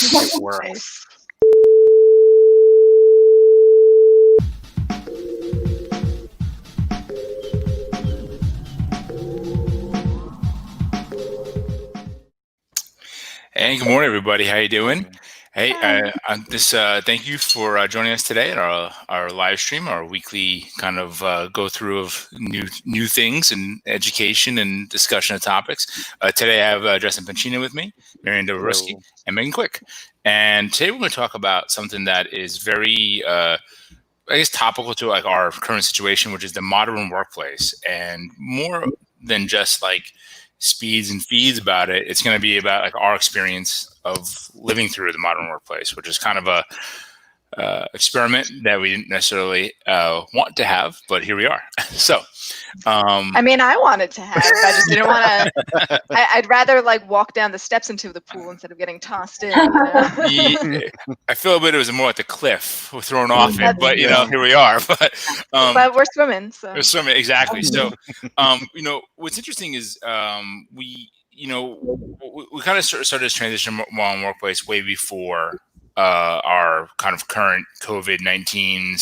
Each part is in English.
It works. Hey, good morning, everybody. How you doing? Hey, Hi. thank you for joining us today at our live stream, our weekly kind of go through of new things and education and discussion of topics. Today, I have Justin Pancino with me, Marian Doborowski, Hello. and Megan Quick. And today, we're going to talk about something that is very, I guess, topical to like our current situation, which is the modern workplace, and more than just like speeds and feeds about it. It's going to be about like our experience of living through the modern workplace, which is kind of a experiment that we didn't necessarily want to have, but here we are. So, I mean, I wanted to have. I just didn't want to. I'd rather like walk down the steps into the pool instead of getting tossed in. You know? yeah, I feel a bit it was more at the cliff, we're thrown off it, That's but true. here we are. But we're swimming, so. There's so many, exactly. So, what's interesting is we kind of started this transition modern workplace way before our kind of current COVID-19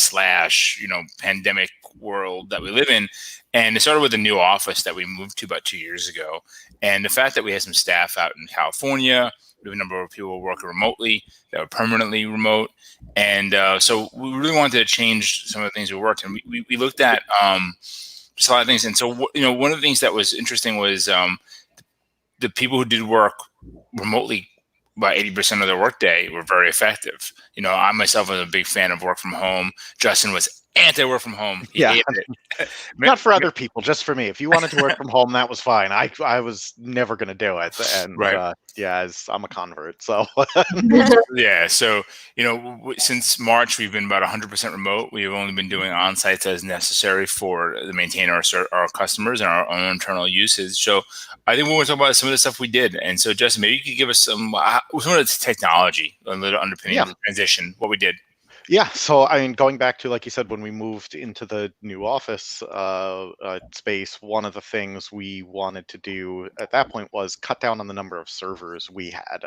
/ pandemic world that we live in. And it started with a new office that we moved to about 2 years ago. And the fact that we had some staff out in California, we have a number of people working remotely that were permanently remote. And so we really wanted to change some of the things we worked. And we looked at just a lot of things. And so, one of the things that was interesting was the people who did work remotely about 80% of their workday were very effective. I myself was a big fan of work from home. Justin was anti-work from home. He hated it. Not for other people, just for me. If you wanted to work from home, that was fine. I was never going to do it. And Right. I'm a convert. So Yeah. So, since March, we've been about 100% remote. We've only been doing on-sites as necessary to maintain our customers and our own internal usage. So I think we're going to talk about some of the stuff we did. And so, Justin, maybe you could give us some of the technology, a little underpinning of the transition, what we did. Yeah, so I mean, going back to, like you said, when we moved into the new office space, one of the things we wanted to do at that point was cut down on the number of servers we had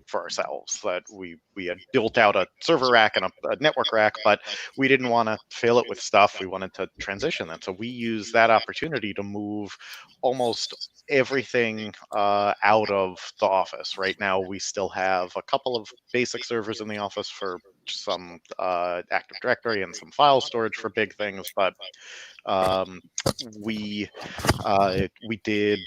for ourselves. That we had built out a server rack and a network rack, but we didn't want to fill it with stuff. We wanted to transition that, so we used that opportunity to move almost everything out of the office. Right now, we still have a couple of basic servers in the office for some Active Directory and some file storage for big things, but we did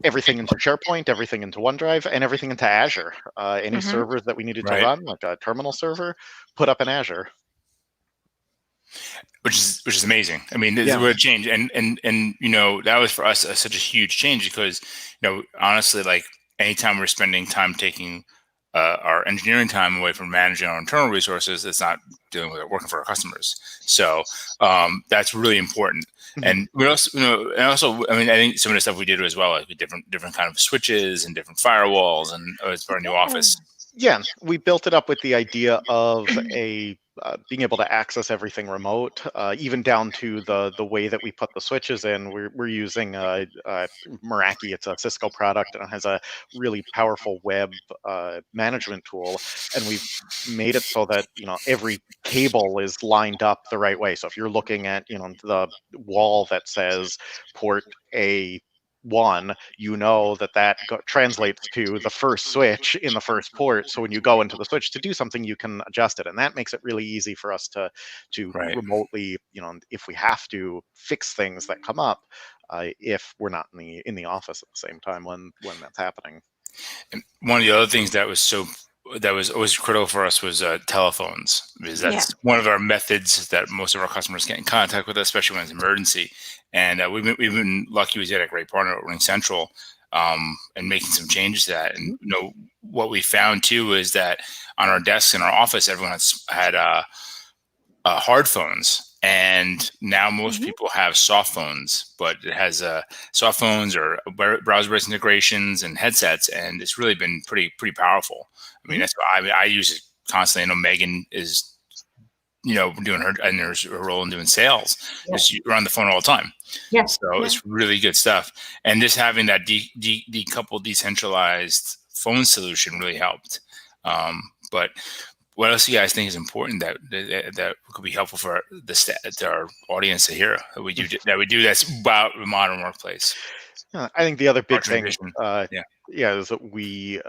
everything into SharePoint, everything into OneDrive, and everything into Azure. Any servers that we needed to run, like a terminal server, put up in Azure. Which is amazing. I mean, this is what changed, and that was for us such a huge change because honestly, like anytime we're spending time taking our engineering time away from managing our internal resources, it's not dealing with it, working for our customers. So that's really important. And we also, I mean, I think some of the stuff we did as well, like different kind of switches and different firewalls, and it's for our new office. Yeah, we built it up with the idea of being able to access everything remote, even down to the way that we put the switches in. We're using Meraki. It's a Cisco product, and it has a really powerful web management tool. And we've made it so that every cable is lined up the right way. So if you're looking at the wall that says port A1, that translates to the first switch in the first port. So when you go into the switch to do something, you can adjust it, and that makes it really easy for us to remotely, if we have to, fix things that come up if we're not in the office at the same time when that's happening. And one of the other things that was always critical for us was telephones, because that's one of our methods that most of our customers get in contact with us, especially when it's an emergency. And we've been lucky we had a great partner at Ring Central and making some changes to that. And what we found too is that on our desks in our office, everyone had hard phones, and now most people have soft phones, but it has soft phones or browser-based integrations and headsets, and it's really been pretty powerful. I mean, that's why I use it constantly. I know Megan is doing her role in doing sales. You're on the phone all the time. So it's really good stuff. And just having that decoupled, decentralized phone solution really helped. But what else do you guys think is important that could be helpful for to our audience to hear that we do that's about the modern workplace? I think the other Our big thing, transition. is that we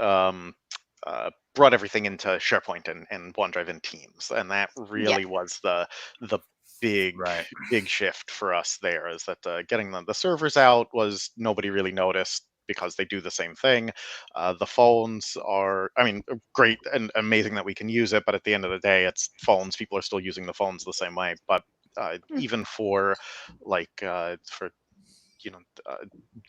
brought everything into SharePoint and OneDrive and Teams, and that really was the big Right. big shift for us. There is that getting the servers out was nobody really noticed because they do the same thing. The phones are, I mean, great and amazing that we can use it, but at the end of the day, it's phones. People are still using the phones the same way. But even for for you know uh,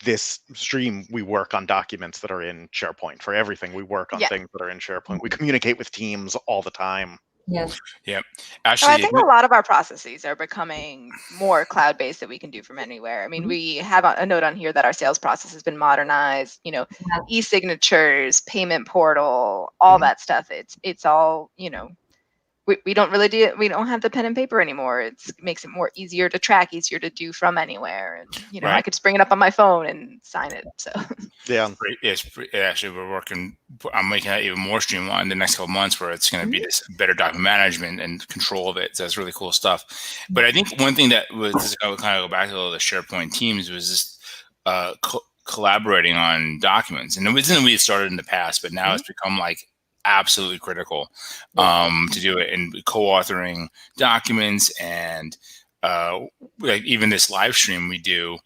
this stream, we work on documents that are in SharePoint. For everything, we work on things that are in SharePoint. We communicate with Teams all the time. Yes. Yeah. I Actually, think a lot of our processes are becoming more cloud-based that we can do from anywhere. I mean, we have a note on here that our sales process has been modernized, e-signatures, payment portal, all that stuff. It's all, we don't really we don't have the pen and paper anymore. It makes it more easier to track, easier to do from anywhere. And, I could just bring it up on my phone and sign it. So yeah, actually, I'm making that even more streamlined the next couple of months, where it's going to be this better document management and control of it. So that's really cool stuff. But I think one thing that was just kind of go back to the SharePoint Teams was just collaborating on documents, and it wasn't we had started in the past, but now it's become like absolutely critical to do it, and co-authoring documents, and like even this live stream we do,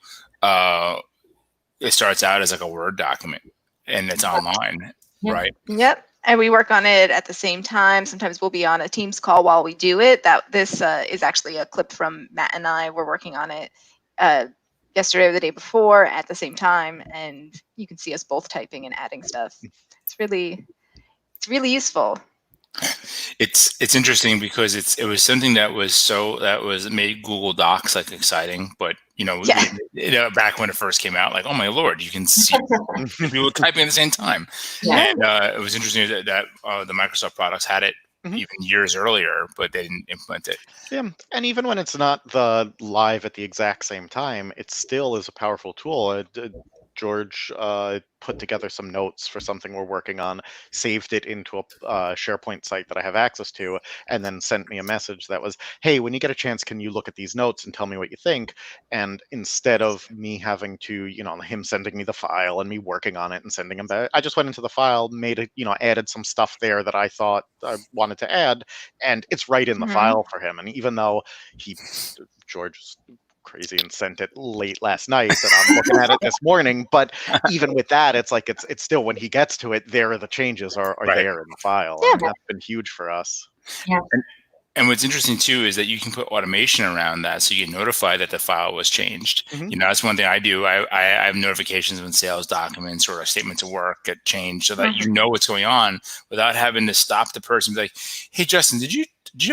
it starts out as like a Word document and it's online, right? Yep. And we work on it at the same time. Sometimes we'll be on a Teams call while we do it. This is actually a clip from Matt and I. We're working on it yesterday or the day before at the same time, and you can see us both typing and adding stuff. It's really useful. It's interesting because it was something that made Google Docs like exciting, but back when it first came out, like, oh my Lord, you can see people typing at the same time. And it was interesting that the Microsoft products had it even years earlier, but they didn't implement it. Yeah, and even when it's not the live at the exact same time, it still is a powerful tool. George put together some notes for something we're working on, saved it into a SharePoint site that I have access to, and then sent me a message that was, hey, when you get a chance, can you look at these notes and tell me what you think? And instead of me having to, him sending me the file and me working on it and sending him back, I just went into the file, made it, added some stuff there that I thought I wanted to add, and it's right in the file for him. And even though George crazy and sent it late last night, and I'm looking at it this morning, but even with that, it's like it's still, when he gets to it, there are the changes are there in the file. And that's been huge for us. And what's interesting too is that you can put automation around that, so you get notified that the file was changed. That's one thing I do. I have notifications when sales documents or statements of work get changed, so that you know what's going on without having to stop the person and be like, hey Justin, did you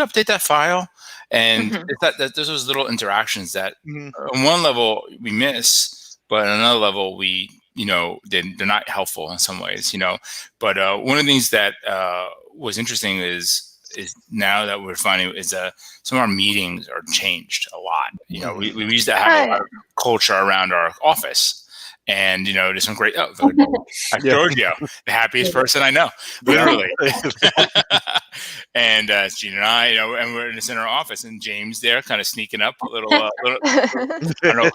update that file? And there's those little interactions that on one level we miss, but on another level they're not helpful in some ways, But one of the things that was interesting is now that we're finding is some of our meetings are changed a lot. We used to have a lot of culture around our office. And there's some great Giorgio, the happiest person I know, literally. And Gene and I, and we're in the center office, and James there, kind of sneaking up a little. I don't know.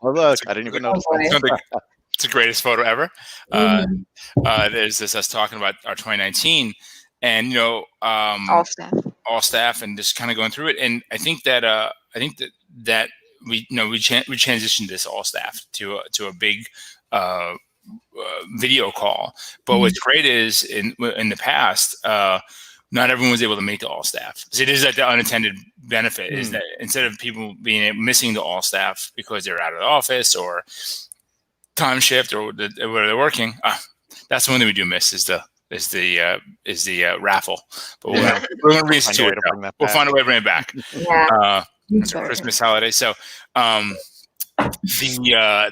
Look, I didn't even notice. It's the greatest photo ever. There's this us talking about our 2019, and all staff, and just kind of going through it. And I think that we transitioned this all staff to a big video call. But what's great is in the past, not everyone was able to make the all staff. So it is like the unintended benefit is that instead of people missing the all staff because they're out of the office or time shift or where they're working, that's the one thing we do miss is the raffle. But we're going to reinstitute it. We'll find a way to bring it back. It's a Christmas holiday. So the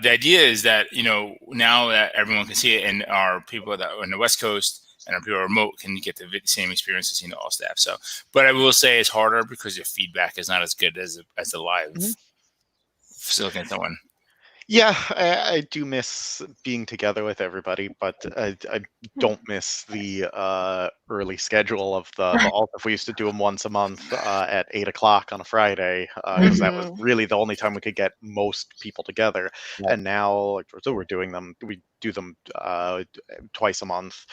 idea is that now that everyone can see it, and our people that are on the West Coast and our people remote can get the same experience as all staff. So, but I will say it's harder because your feedback is not as good as the live facilitating someone. Yeah, I do miss being together with everybody, but I don't miss the early schedule of the alt. If we used to do them once a month at 8 o'clock on a Friday, because that was Mhm. really the only time we could get most people together. Yeah. And now, like, so we're doing them. We do them twice a month.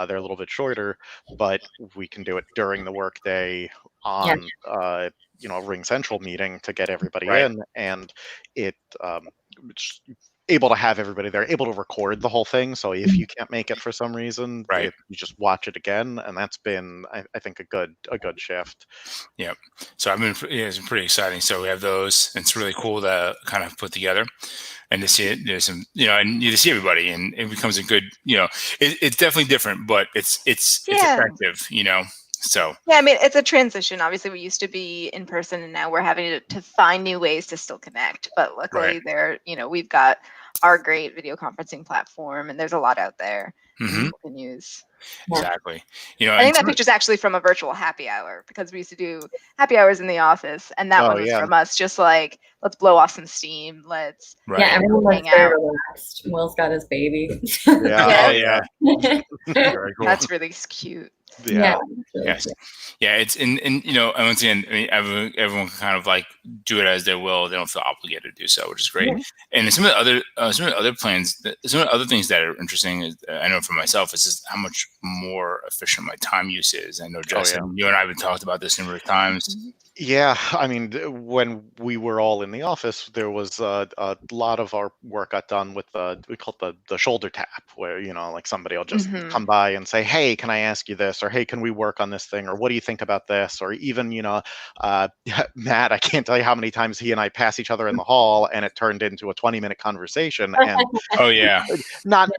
They're a little bit shorter, but we can do it during the workday Yeah. on a Ring Central meeting to get everybody Right. in, and it. It's able to have everybody there, able to record the whole thing. So if you can't make it for some reason, Right. you just watch it again, and that's been, I think, a good shift. Yep. So it's been pretty exciting. So we have those, and it's really cool to kind of put together and to see it. There's some, and you to see everybody, and it becomes a good, it's definitely different, but it's Yeah. effective, So Yeah, I mean, it's a transition. Obviously, we used to be in person, and now we're having to find new ways to still connect. But luckily, we've got our great video conferencing platform, and there's a lot out there mhm, people can use. exactly. I think that picture's actually from a virtual happy hour, because we used to do happy hours in the office, and that Oh, one was yeah. from us just like, let's blow off some steam. Let's Right. Yeah, everyone was hang very out. relaxed. Will's got his baby. Yeah. Yeah. Oh, yeah. Very cool. That's really cute. Yeah. Yes. Yeah, it's and and once again, I mean, everyone can kind of like do it as they will. They don't feel obligated to do so, which is great. Yeah. And some of the other plans, some of the other things that are interesting is, I know for myself, is just how much more efficient my time use is. I know, Justin, you and I have talked about this numerous times. Yeah, I mean, when we were all in the office, there was a lot of our work got done with we call it the shoulder tap, where like somebody will just Mhm. come by and say, "Hey, can I ask you this?" or "Hey, can we work on this thing?" or "What do you think about this?" or even Matt, I can't tell you how many times he and I pass each other in the hall, and it turned into a 20-minute conversation, and Oh yeah, not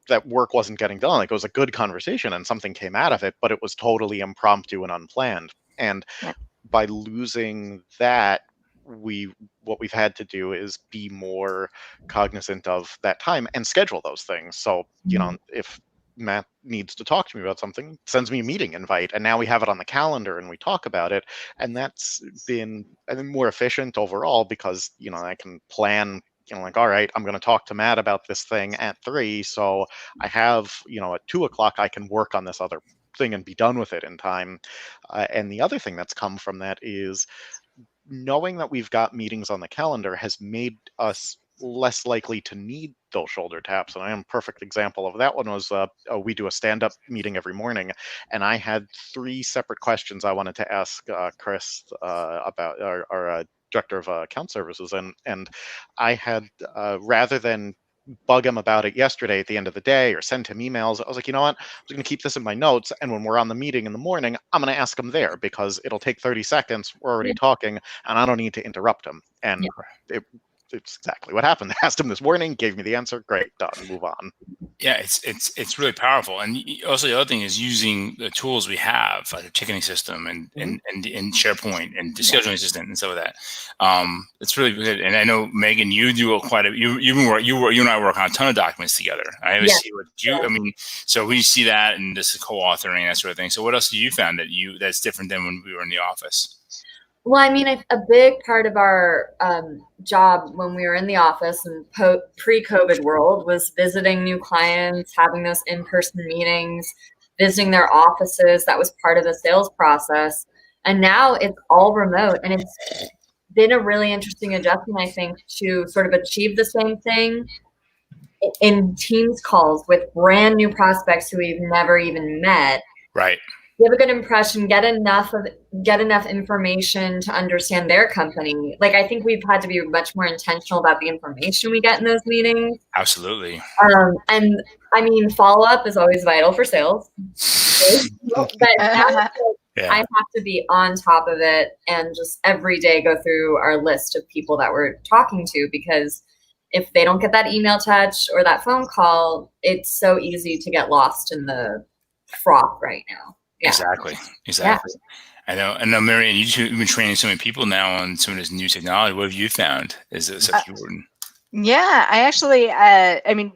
that work wasn't getting done. Like, it was a good conversation, and something came out of it, but it was totally impromptu and unplanned. And Yeah. by losing that, what we've had to do is be more cognizant of that time and schedule those things. So, if Matt needs to talk to me about something, sends me a meeting invite, and now we have it on the calendar and we talk about it. And that's been, I think, more efficient overall, because I can plan, like, all right, I'm going to talk to Matt about this thing at 3, so I have, at 2 o'clock I can work on this other thing and be done with it in time. And the other thing that's come from that is knowing that we've got meetings on the calendar has made us less likely to need those shoulder taps. And I am a perfect example of that one was we do a stand-up meeting every morning, and I had 3 separate questions I wanted to ask Chris about our director of account services, and I had rather than bug him about it yesterday at the end of the day or send him emails, I was like, you know what? I was going to keep this in my notes, and when we're on the meeting in the morning, I'm going to ask him there, because it'll take 30 seconds. We're already talking, and I don't need to interrupt him. And it's exactly what happened. I asked him this morning, gave me the answer. Great, done. Move on. yeah, it's really powerful. And also the other thing is using the tools we have, like a ticketing system and SharePoint and the scheduling assistant and stuff like that. It's really good. And I know, Megan, you do you and I work on a ton of documents together. I always see what you. I mean, so we see that, and this is co-authoring, that sort of thing. So what else have you found that's different than when we were in the office? Well, I mean, a big part of our job when we were in the office and pre-COVID world was visiting new clients, having those in-person meetings, visiting their offices. That was part of the sales process. And now it's all remote. And it's been a really interesting adjustment, I think, to sort of achieve the same thing in Teams calls with brand new prospects who we've never even met. Right. Give a good impression, get enough information to understand their company. Like, I think we've had to be much more intentional about the information we get in those meetings. Absolutely. And I mean, follow up is always vital for sales. But now, I have to be on top of it and just every day go through our list of people that we're talking to, because if they don't get that email touch or that phone call, it's so easy to get lost in the froth right now. Yeah. Exactly. Yeah. I know, Marianne, you've been training so many people now on some of this new technology. What have you found is important? Yeah, I actually, I mean,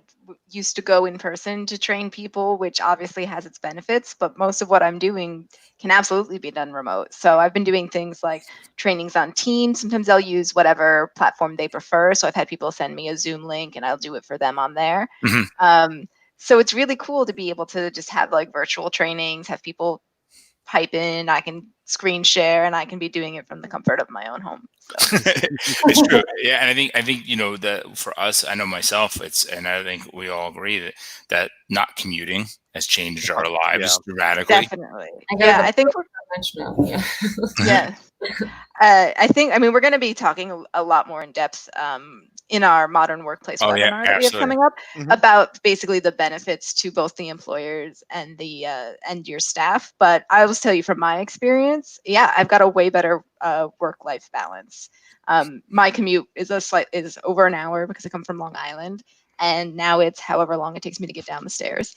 used to go in person to train people, which obviously has its benefits, but most of what I'm doing can absolutely be done remote. So I've been doing things like trainings on Teams. Sometimes I'll use whatever platform they prefer. So I've had people send me a Zoom link and I'll do it for them on there. So it's really cool to be able to just have like virtual trainings, have people pipe in, I can screen share, and I can be doing it from the comfort of my own home. So. It's true. Yeah. And I think, that for us, I know myself, and I think we all agree that not commuting has changed our lives dramatically. Definitely. I think yeah. I mean, we're going to be talking a lot more in depth in our modern workplace webinar that we have coming up about basically the benefits to both the employers and the and your staff. But I will tell you from my experience, I've got a way better work-life balance. My commute is is over an hour because I come from Long Island. And now it's however long it takes me to get down the stairs.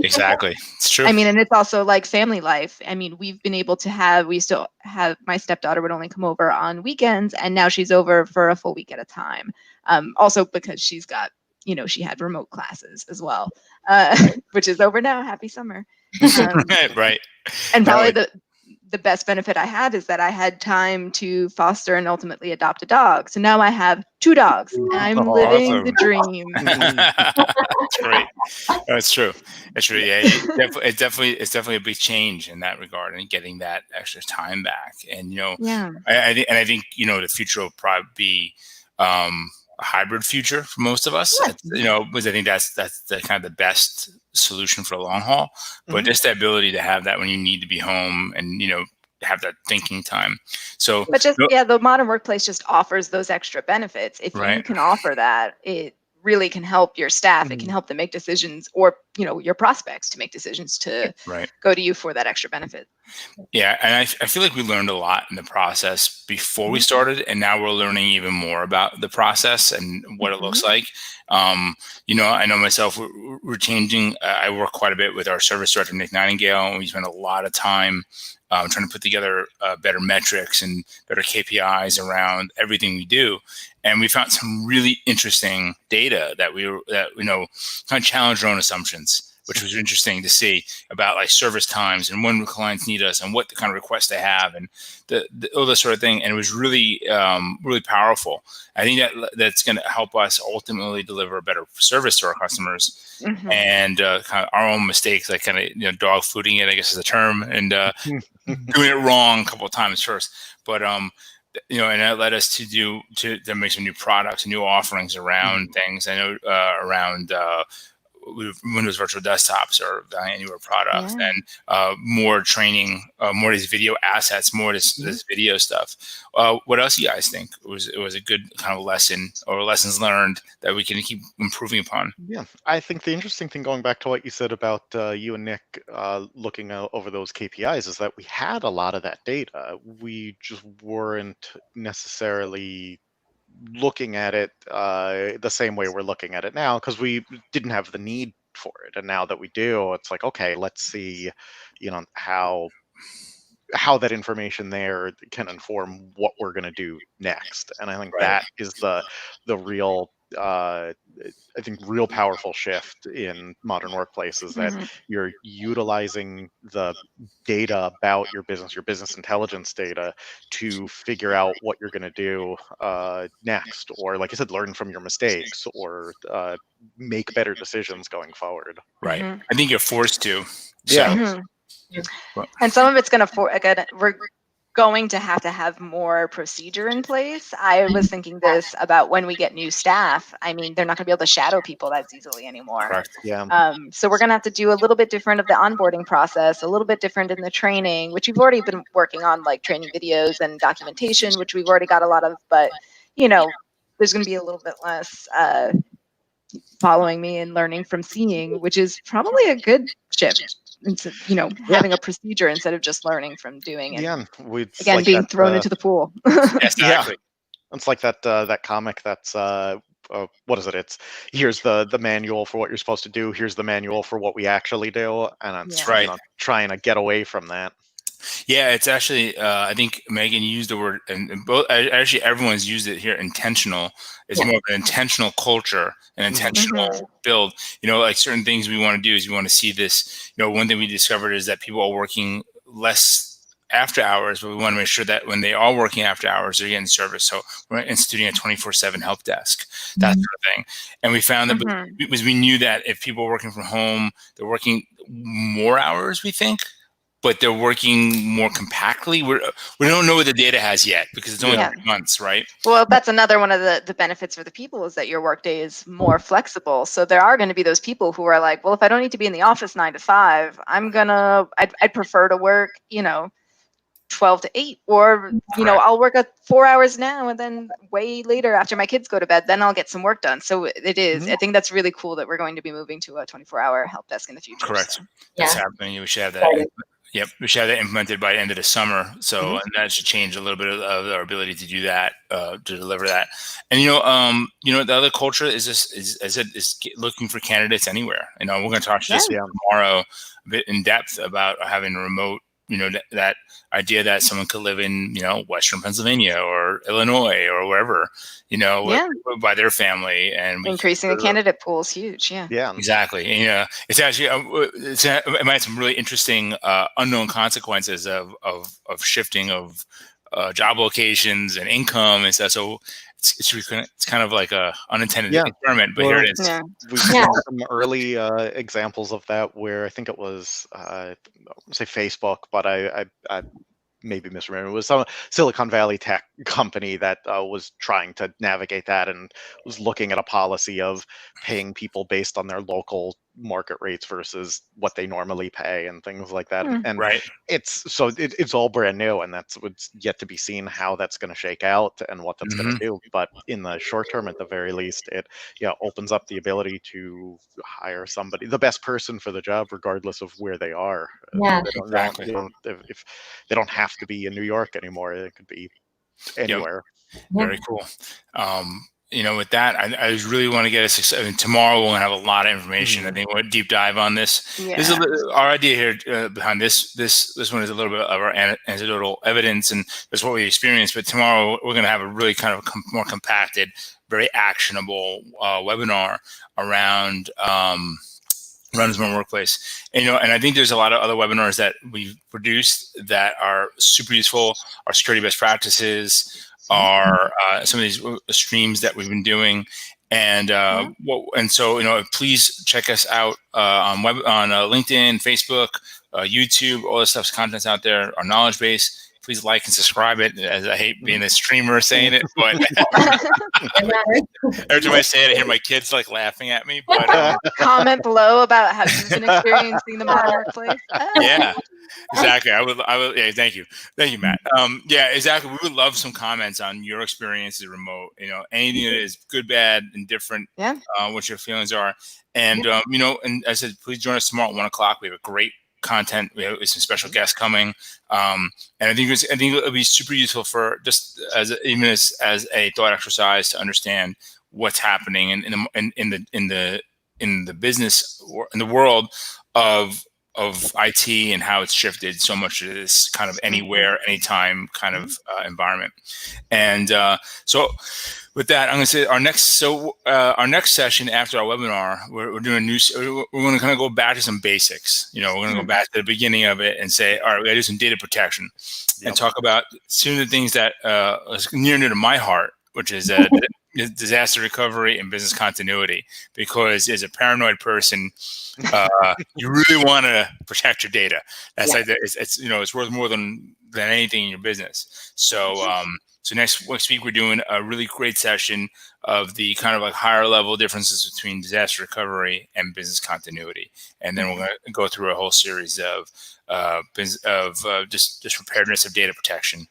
Exactly. It's true. I mean, and it's also like family life. I mean, we used to have my stepdaughter would only come over on weekends, and now she's over for a full week at a time. Also because she's got, she had remote classes as well, which is over now. Happy summer. Right. And probably the best benefit I had is that I had time to foster and ultimately adopt a dog. So now I have 2 dogs, and I'm living the dream. That's great. That's true. That's true. Yeah, it's definitely a big change in that regard, and getting that extra time back. And I think the future will probably be a hybrid future for most of us. Because I think that's the kind of the best solution for the long haul. But just the ability to have that when you need to be home, and have that thinking time. So, but the modern workplace just offers those extra benefits. If you can offer that, it really can help your staff. It can help them make decisions, or your prospects to make decisions to go to you for that extra benefit. Yeah, and I feel like we learned a lot in the process before we started, and now we're learning even more about the process and what it looks like. I know myself, we're changing. I work quite a bit with our service director, Nick Nightingale, and we spend a lot of time trying to put together better metrics and better KPIs around everything we do. And we found some really interesting data that kind of challenged our own assumptions, which was interesting to see about like service times and when clients need us and what the kind of requests they have and all this sort of thing. And it was really, really powerful. I think that's going to help us ultimately deliver a better service to our customers, and kind of our own mistakes, like kind of, dog fooding it, I guess is the term, and doing it wrong a couple of times first. But, and that led us to make some new products, new offerings around things. I know around Windows Virtual Desktops or Valiant newer products, and more training, more of these video assets, more of this video stuff. What else do you guys think? It was a good kind of lesson or lessons learned that we can keep improving upon? Yeah, I think the interesting thing, going back to what you said about you and Nick looking over those KPIs, is that we had a lot of that data. We just weren't necessarily looking at it the same way we're looking at it now, because we didn't have the need for it. And now that we do, it's like, okay, let's see, how that information there can inform what we're going to do next. And I think that is the real real powerful shift in modern workplaces, that you're utilizing the data about your business intelligence data, to figure out what you're going to do next, or like I said, learn from your mistakes, or make better decisions going forward. Right. I think you're forced to. Yeah. And some of it's we're going to have more procedure in place. I was thinking this about when we get new staff. I mean, they're not going to be able to shadow people as easily anymore. Correct. Yeah. So we're going to have to do a little bit different of the onboarding process, a little bit different in the training, which we've already been working on, like training videos and documentation, which we've already got a lot of. But there's going to be a little bit less following me and learning from seeing, which is probably a good shift. Into, having a procedure instead of just learning from doing it. Yeah, again, like being thrown into the pool. Exactly. Yeah, it's like that comic that's what is it? Here's the manual for what you're supposed to do. Here's the manual for what we actually do, and I'm trying to get away from that. Yeah, it's actually, I think Megan used the word, and both, actually everyone's used it here, intentional. It's more of an intentional culture, an intentional build. Like certain things we want to do is we want to see this. One thing we discovered is that people are working less after hours, but we want to make sure that when they are working after hours, they're getting service. So we're instituting a 24/7 help desk, that sort of thing. And we found that because we knew that if people are working from home, they're working more hours, we think, but they're working more compactly. We don't know what the data has yet because it's only 3 months, right? Well, that's another one of the benefits for the people is that your workday is more flexible. So there are going to be those people who are like, well, if I don't need to be in the office 9 to 5, I'd prefer to work, 12 to 8, or, I'll work 4 hours now and then way later after my kids go to bed, then I'll get some work done. So it is, I think that's really cool that we're going to be moving to a 24-hour help desk in the future. Correct. So. That's happening. We should have that. Yep, we should have that implemented by the end of the summer. So and that should change a little bit of our ability to do that, to deliver that. And the other culture is is looking for candidates anywhere. We're going to talk to this tomorrow a bit in depth about having a remote. That idea that someone could live in Western Pennsylvania or Illinois or wherever by their family, and increasing the candidate pool is huge. Yeah, exactly. And, it's actually it might have some really interesting unknown consequences of shifting of job locations and income and stuff. So it's kind of like a unintended experiment, but here it is. We've seen some early examples of that where I think it was I won't say Facebook, but I maybe misremember. It was some Silicon Valley tech company that was trying to navigate that and was looking at a policy of paying people based on their local market rates versus what they normally pay and things like that. And it's all brand new, and that's what's yet to be seen how that's going to shake out and what that's going to do. But in the short term, at the very least, it opens up the ability to hire somebody, the best person for the job, regardless of where they are. Exactly. If they don't have to be in New York anymore, it could be anywhere. Very cool. With that, I really want to get us. Tomorrow we're going to have a lot of information. I think we'll deep dive on this. Yeah. This is our idea here behind this. This one is a little bit of our anecdotal evidence, and that's what we experienced. But tomorrow we're going to have a really kind of more compacted, very actionable webinar around runs my workplace. And I think there's a lot of other webinars that we've produced that are super useful. Our security best practices are some of these streams that we've been doing, and so please check us out on LinkedIn, Facebook, YouTube. All this stuff's content's out there. Our knowledge base. Please like and subscribe it. As I hate being a streamer saying it, but every time I say it, I hear my kids like laughing at me. But comment below about how you've been experiencing the modern workplace. Yeah, exactly. I would. Yeah, thank you, Matt. Yeah, exactly. We would love some comments on your experiences remote. Anything that is good, bad, and different. Yeah. What your feelings are, and and I said, please join us tomorrow at 1:00. We have a great content. We have some special guests coming, and I think it'll be super useful for just as a thought exercise to understand what's happening in the business or in the world of IT and how it's shifted so much to this kind of anywhere, anytime kind of environment. And so with that, I'm going to say our next session after our webinar, we're doing we're going to kind of go back to some basics. We're going to go back to the beginning of it and say, all right, we got to do some data protection and talk about some of the things that is near to my heart, which is disaster recovery and business continuity. Because as a paranoid person, you really want to protect your data. That's like it's worth more than anything in your business. So next week we're doing a really great session of the kind of like higher level differences between disaster recovery and business continuity, and then we're going to go through a whole series of just preparedness of data protection,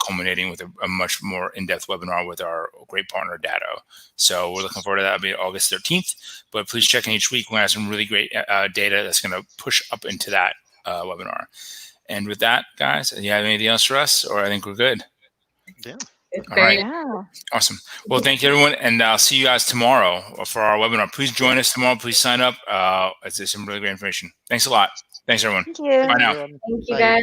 culminating with a much more in-depth webinar with our great partner Datto. So we're looking forward to that. It'll be August 13th. But please check in each week. We're going to have some really great data that's going to push up into that webinar. And with that, guys, do you have anything else for us, or I think we're good? Yeah. All right. Awesome. Well, thank you, everyone. And I'll see you guys tomorrow for our webinar. Please join us tomorrow. Please sign up. It's some really great information. Thanks a lot. Thanks, everyone. Thank you. Bye now. Thank you, guys.